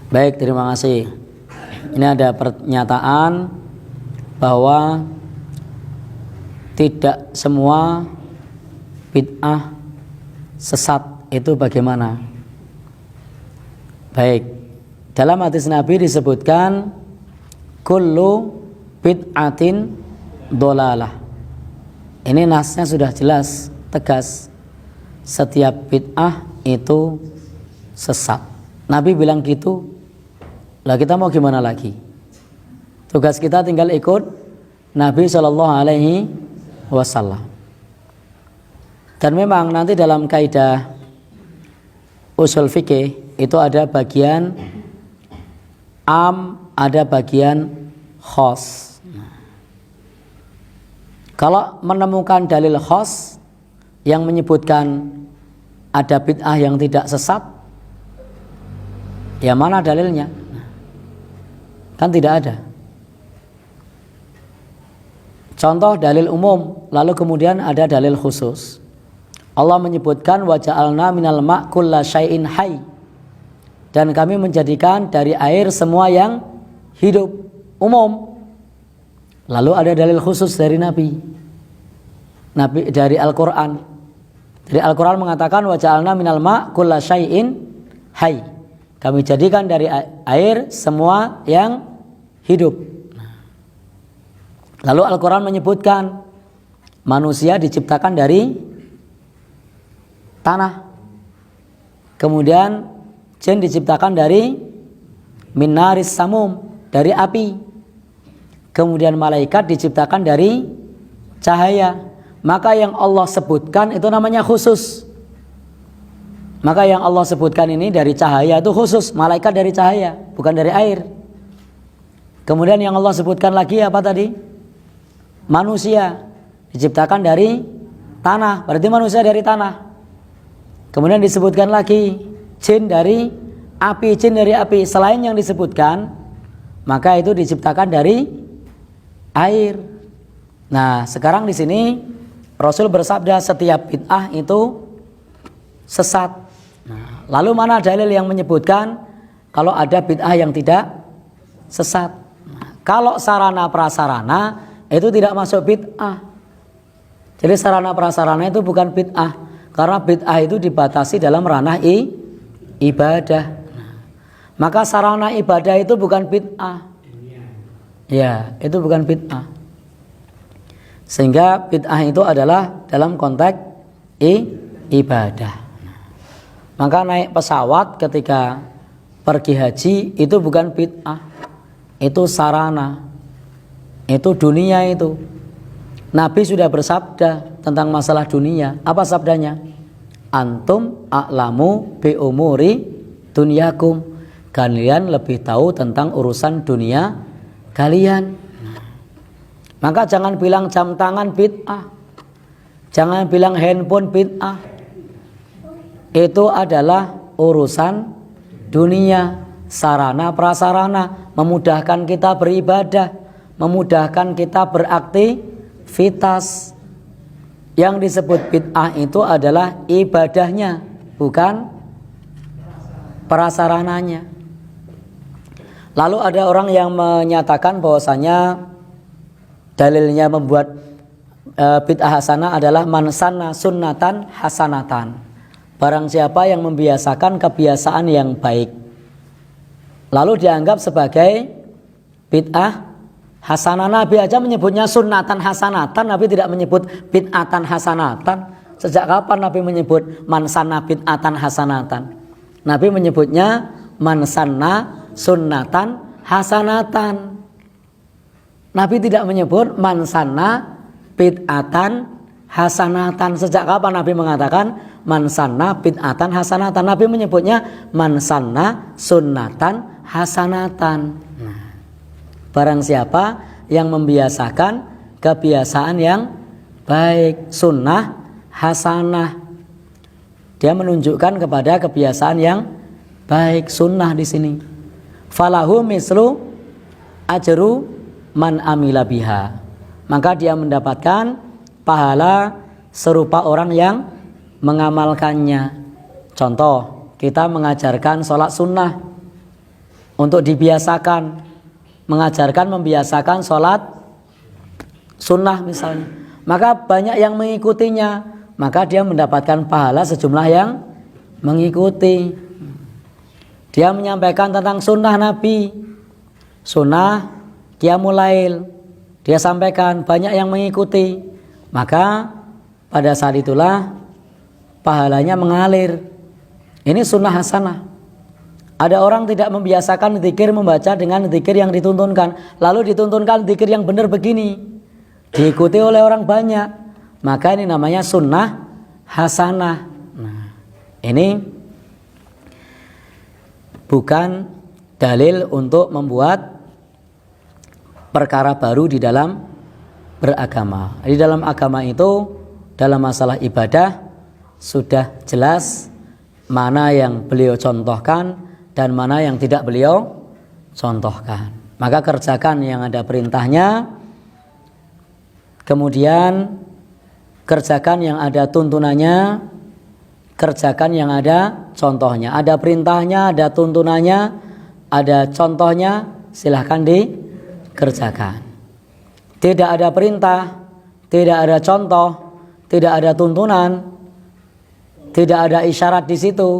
Baik, terima kasih. Ini ada pernyataan bahwa tidak semua bid'ah sesat itu bagaimana? Baik, dalam hadis Nabi disebutkan kullu bid'atin dolalah. Ini nasnya sudah jelas, tegas. Setiap bid'ah itu sesat. Nabi bilang gitu. Lah kita mau gimana lagi? Tugas kita tinggal ikut Nabi SAW. Dan memang nanti dalam kaidah usul fikih itu ada bagian am, ada bagian khos. Kalau menemukan dalil khos yang menyebutkan ada bid'ah yang tidak sesat, ya mana dalilnya? Kan tidak ada. Contoh dalil umum, lalu kemudian ada dalil khusus. Allah menyebutkan wa ja'alna minal ma' kulla syai'in hayy. Dan kami menjadikan dari air semua yang hidup, umum. Lalu ada dalil khusus dari Nabi dari Al-Qur'an. Dari Al-Qur'an mengatakan wa ja'alna minal ma' kulla syai'in hayy. Kami jadikan dari air semua yang hidup. Lalu Al-Quran menyebutkan manusia diciptakan dari tanah. Kemudian jin diciptakan dari minaris samum, dari api. Kemudian malaikat diciptakan dari cahaya. Maka yang Allah sebutkan itu namanya khusus. Maka yang Allah sebutkan ini dari cahaya itu khusus, malaikat dari cahaya, bukan dari air. Kemudian yang Allah sebutkan lagi apa tadi? Manusia diciptakan dari tanah, berarti manusia dari tanah. Kemudian disebutkan lagi jin dari api, jin dari api. Selain yang disebutkan, maka itu diciptakan dari air. Nah, sekarang di sini Rasul bersabda setiap bid'ah itu sesat. Nah, lalu mana dalil yang menyebutkan kalau ada bid'ah yang tidak sesat? Nah, kalau sarana prasarana itu tidak masuk bid'ah. Jadi sarana prasarana itu bukan bid'ah, karena bid'ah itu dibatasi dalam ranah ibadah. Nah, maka sarana ibadah itu bukan bid'ah. Ya, itu bukan bid'ah. Sehingga bid'ah itu adalah dalam konteks ibadah. Maka naik pesawat ketika pergi haji itu bukan bid'ah, itu sarana, itu dunia itu. Nabi sudah bersabda tentang masalah dunia. Apa sabdanya? Antum a'lamu bi umuri dunyakum. Kalian lebih tahu tentang urusan dunia kalian. Maka jangan bilang jam tangan bid'ah, jangan bilang handphone bid'ah. Itu adalah urusan dunia, sarana prasarana, memudahkan kita beribadah, memudahkan kita beraktivitas. Yang disebut bid'ah itu adalah ibadahnya, bukan prasarananya. Lalu ada orang yang menyatakan bahwasanya dalilnya membuat bid'ah hasanah adalah man sanna sunnatan hasanatan. Barang siapa yang membiasakan kebiasaan yang baik, lalu dianggap sebagai bid'ah hasanah. Nabi aja menyebutnya sunnatan hasanatan, Nabi tidak menyebut bid'atan hasanatan. Sejak kapan Nabi menyebut man sanna bid'atan hasanatan? Nabi menyebutnya man sanna sunnatan hasanatan. Nabi tidak menyebut man sanna bid'atan hasanatan. Sejak kapan Nabi mengatakan man sanna bid'atan hasanatan? Nabi menyebutnya man sanna sunnatan hasanatan. Barang siapa yang membiasakan kebiasaan yang baik, sunnah hasanah, dia menunjukkan kepada kebiasaan yang baik, sunnah di sini. Falahu mislu ajru man amila biha. Maka dia mendapatkan pahala serupa orang yang mengamalkannya. Contoh, kita mengajarkan sholat sunnah. untuk dibiasakan, mengajarkan, membiasakan sholat sunnah misalnya, maka banyak yang mengikutinya, maka dia mendapatkan pahala sejumlah yang mengikuti. Dia menyampaikan tentang sunnah Nabi, sunnah qiyamul lail, dia sampaikan, banyak yang mengikuti, maka pada saat itulah pahalanya mengalir. Ini sunnah hasanah. Ada orang tidak membiasakan zikir, membaca dengan zikir yang dituntunkan, lalu dituntunkan zikir yang benar begini, diikuti oleh orang banyak, maka ini namanya sunnah hasanah. Nah, ini bukan dalil untuk membuat perkara baru di dalam beragama. Di dalam agama itu, dalam masalah ibadah sudah jelas mana yang beliau contohkan dan mana yang tidak beliau contohkan. Maka kerjakan yang ada perintahnya, kemudian kerjakan yang ada tuntunannya, kerjakan yang ada contohnya. Ada perintahnya, ada tuntunannya, ada contohnya, silahkan dikerjakan. Tidak ada perintah, tidak ada contoh, tidak ada tuntunan, tidak ada isyarat di situ,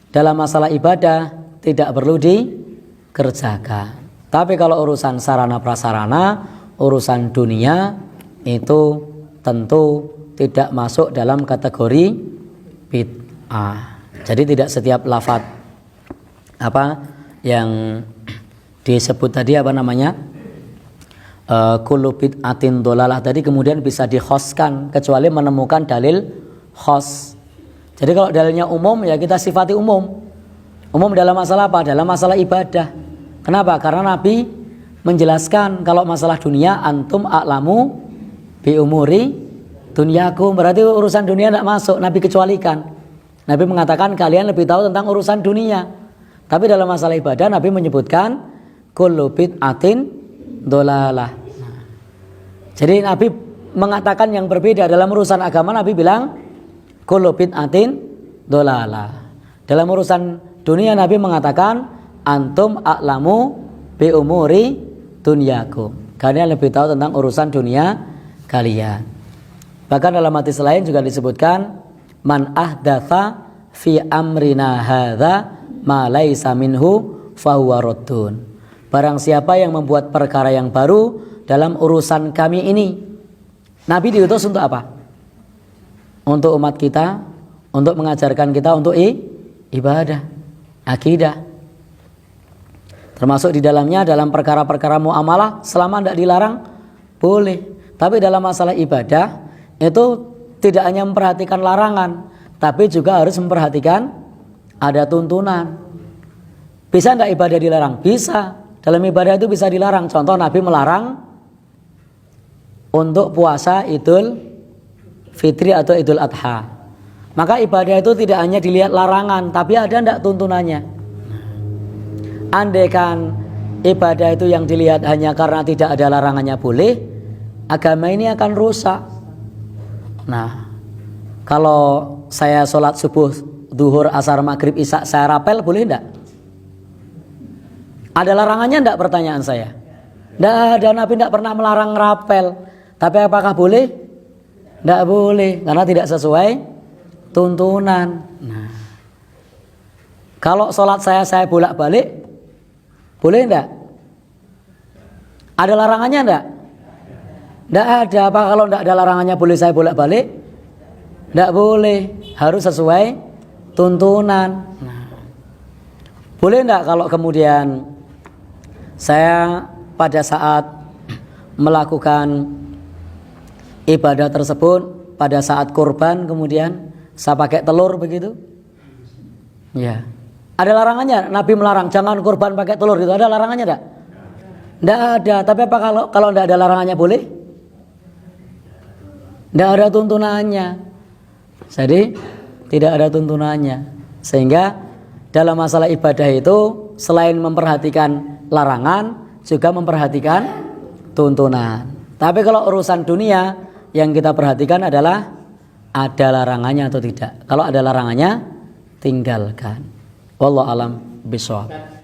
dalam masalah ibadah tidak perlu dikerjakan. Tapi kalau urusan sarana prasarana, urusan dunia, itu tentu tidak masuk dalam kategori bid'ah. Jadi tidak setiap lafaz apa yang disebut tadi, apa namanya, kullu bid'atin dholalah tadi, kemudian bisa dikhoskan kecuali menemukan dalil khos. Jadi kalau dalilnya umum, ya kita sifati umum. Umum dalam masalah apa? Dalam masalah ibadah. Kenapa? Karena Nabi menjelaskan kalau masalah dunia, antum a'lamu bi umuri dunyakum, berarti urusan dunia tidak masuk, Nabi kecualikan. Nabi mengatakan kalian lebih tahu tentang urusan dunia. Tapi dalam masalah ibadah Nabi menyebutkan kullu bid'atin dholalah. Jadi Nabi mengatakan yang berbeda. Dalam urusan agama Nabi bilang kullu bid'atin dholalah. Dalam urusan dunia Nabi mengatakan antum a'lamu bi umuri dunyakum, kalian lebih tahu tentang urusan dunia kalian. Bahkan dalam hadis lain juga disebutkan man ahdatsa fi amrina hadza ma laisa minhu fahuwa raddun. Barang siapa yang membuat perkara yang baru dalam urusan kami ini. Nabi diutus untuk apa? Untuk umat kita, untuk mengajarkan kita untuk ibadah, akidah. Termasuk di dalamnya dalam perkara-perkara muamalah, selama tidak dilarang boleh. Tapi dalam masalah ibadah itu tidak hanya memperhatikan larangan, tapi juga harus memperhatikan ada tuntunan. Bisa tidak ibadah dilarang? Bisa. Dalam ibadah itu bisa dilarang. Contoh Nabi melarang untuk puasa Idul Fitri atau Idul Adha. Maka ibadah itu tidak hanya dilihat larangan, tapi ada tidak tuntunannya. Andaikan ibadah itu yang dilihat hanya karena tidak ada larangannya boleh, agama ini akan rusak. Nah, kalau saya sholat subuh, duhur, asar, maghrib, isya, saya rapel, boleh tidak? Ada larangannya tidak, pertanyaan saya? Tidak ada, Nabi tidak pernah melarang rapel. Tapi apakah boleh? Tidak boleh, karena tidak sesuai tuntunan. Nah, kalau sholat saya bolak-balik, boleh tidak? Ada larangannya tidak? Tidak ada. Apa kalau tidak ada larangannya boleh saya bolak-balik? Tidak boleh, harus sesuai tuntunan. Nah, boleh tidak kalau kemudian saya pada saat melakukan ibadah tersebut, pada saat kurban kemudian saya pakai telur begitu? Ya. Ada larangannya? Nabi melarang jangan kurban pakai telur, itu ada larangannya enggak? Enggak ada. Tapi apa kalau enggak ada larangannya boleh? Enggak ada tuntunannya. Jadi tidak ada tuntunannya. Sehingga dalam masalah ibadah itu selain memperhatikan larangan, juga memperhatikan tuntunan. Tapi kalau urusan dunia, yang kita perhatikan adalah ada larangannya atau tidak. Kalau ada larangannya, tinggalkan. Wallahu alam bishawab.